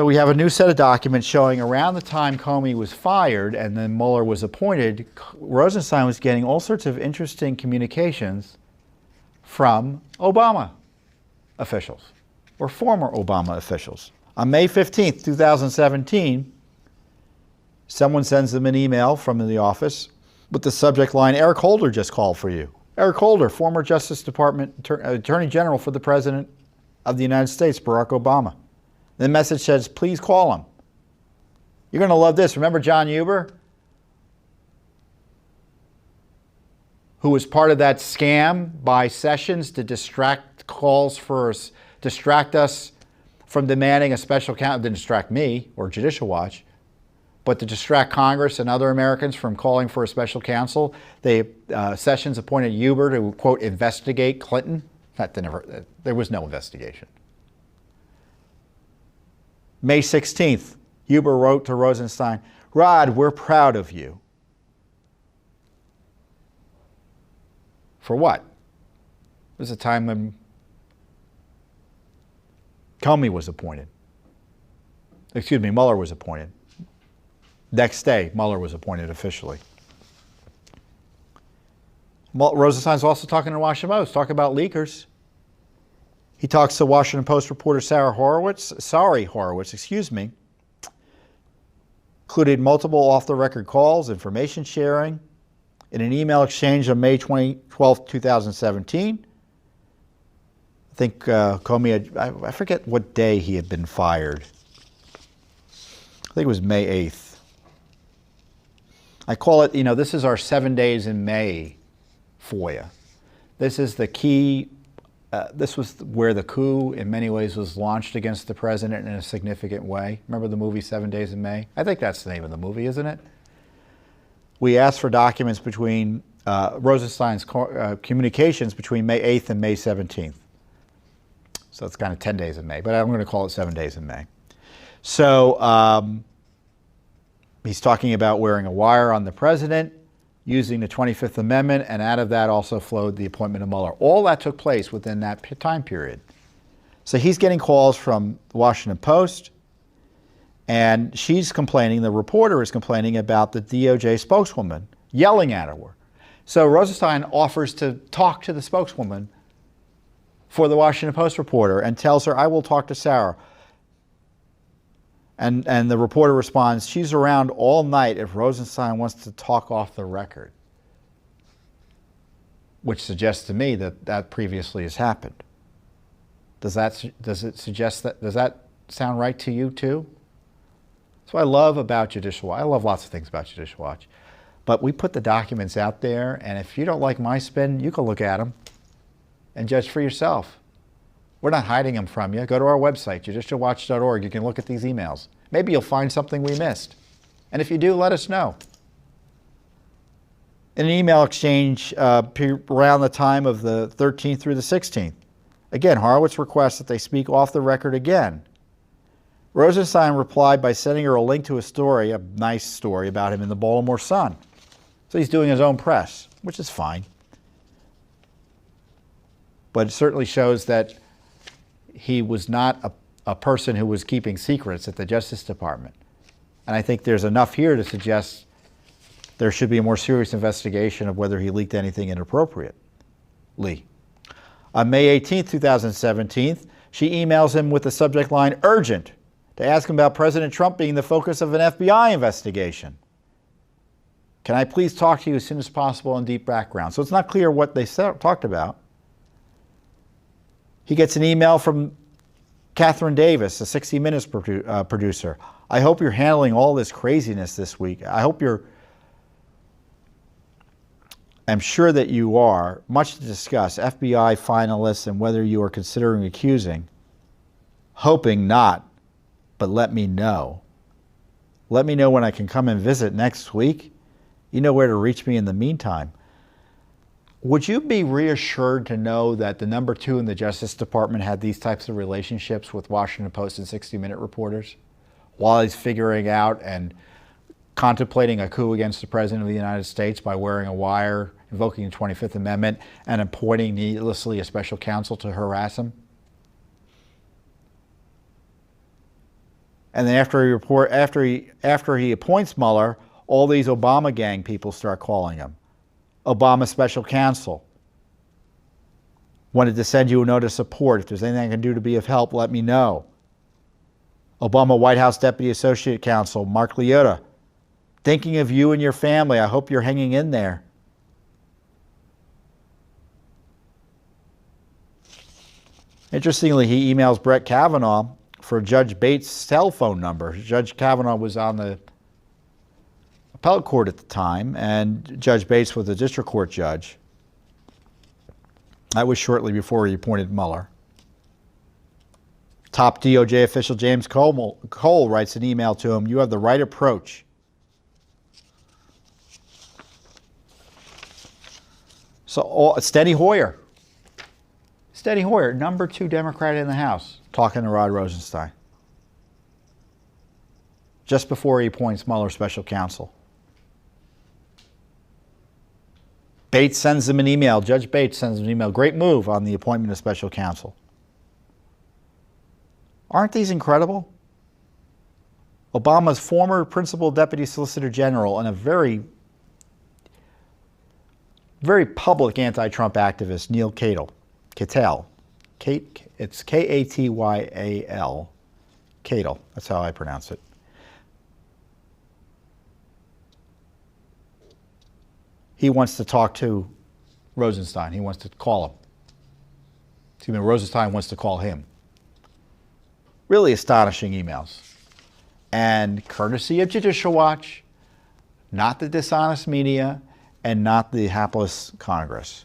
So we have a new set of documents showing around the time Comey was fired and then Mueller was appointed, Rosenstein was getting all sorts of interesting communications from Obama officials or former Obama officials. On May 15th, 2017, someone sends them an email from the office with the subject line, Eric Holder just called for you. Eric Holder, former Justice Department Attorney General for the President of the United States, Barack Obama. The message says, please call him. You're going to love this. Remember John Huber, who was part of that scam by Sessions to distract us from demanding a special counsel, didn't distract me or Judicial Watch, but to distract Congress and other Americans from calling for a special counsel. Sessions appointed Huber to, quote, investigate Clinton. There was no investigation. May 16th, Huber wrote to Rosenstein, Rod, we're proud of you. For what? It was a time when Comey was appointed. Excuse me, Mueller was appointed. Next day, Mueller was appointed officially. Rosenstein's also talking to the Washington Post, talking about leakers. He talks to Washington Post reporter Sari Horowitz, included multiple off-the-record calls, information sharing, in an email exchange on May 12, 2017. I think Comey I forget what day he had been fired. I think it was May 8th. I call it, this is our 7 days in May FOIA. This is the key. This was where the coup, in many ways, was launched against the president in a significant way. Remember the movie 7 Days in May? I think that's the name of the movie, isn't it? We asked for documents between Rosenstein's communications between May 8th and May 17th. So it's kind of 10 days in May, but I'm going to call it 7 days in May. So he's talking about wearing a wire on the president, using the 25th Amendment, and out of that also flowed the appointment of Mueller. All that took place within that time period. So he's getting calls from the Washington Post, and she's complaining, the reporter is complaining about the DOJ spokeswoman yelling at her. So Rosenstein offers to talk to the spokeswoman for the Washington Post reporter and tells her, I will talk to Sarah. And the reporter responds, she's around all night if Rosenstein wants to talk off the record, which suggests to me that that previously has happened. Does it suggest that, does that sound right to you too? That's what I love about Judicial Watch. I love lots of things about Judicial Watch, but we put the documents out there, and if you don't like my spin, you can look at them and judge for yourself. We're not hiding them from you. Go to our website, judicialwatch.org. You can look at these emails. Maybe you'll find something we missed. And if you do, let us know. In an email exchange around the time of the 13th through the 16th, again, Horowitz requests that they speak off the record again. Rosenstein replied by sending her a link to a story, a nice story about him in the Baltimore Sun. So he's doing his own press, which is fine. But it certainly shows that he was not a person who was keeping secrets at the Justice Department. And I think there's enough here to suggest there should be a more serious investigation of whether he leaked anything inappropriately. On May 18th, 2017, she emails him with the subject line, urgent, to ask him about President Trump being the focus of an FBI investigation. Can I please talk to you as soon as possible on deep background? So it's not clear what they talked about. He gets an email from Catherine Davis, a 60 Minutes producer. I hope you're handling all this craziness this week. I'm sure that you are. Much to discuss. FBI finalists and whether you are considering accusing. Hoping not, but let me know. Let me know when I can come and visit next week. You know where to reach me in the meantime. Would you be reassured to know that the number 2 in the Justice Department had these types of relationships with Washington Post and 60 Minute reporters while he's figuring out and contemplating a coup against the President of the United States by wearing a wire, invoking the 25th Amendment, and appointing needlessly a special counsel to harass him? And then after he appoints Mueller, all these Obama gang people start calling him. Obama special counsel. Wanted to send you a note of support. If there's anything I can do to be of help, let me know. Obama White House Deputy Associate Counsel, Mark Liotta. Thinking of you and your family. I hope you're hanging in there. Interestingly, he emails Brett Kavanaugh for Judge Bates' cell phone number. Judge Kavanaugh was on the appellate court at the time, and Judge Bates was the district court judge. That was shortly before he appointed Mueller. Top DOJ official James Cole writes an email to him, "You have the right approach." So Steny Hoyer. Steny Hoyer, number 2 Democrat in the House, talking to Rod Rosenstein. Just before he appoints Mueller special counsel. Bates sends him an email. Judge Bates sends him an email. Great move on the appointment of special counsel. Aren't these incredible? Obama's former principal deputy solicitor general and a very public anti-Trump activist, Neil Catyl. It's K-A-T-Y-A-L. Catyl. That's how I pronounce it. He wants to talk to Rosenstein. He wants to call him. Excuse me, Rosenstein wants to call him. Really astonishing emails. And courtesy of Judicial Watch, not the dishonest media, and not the hapless Congress.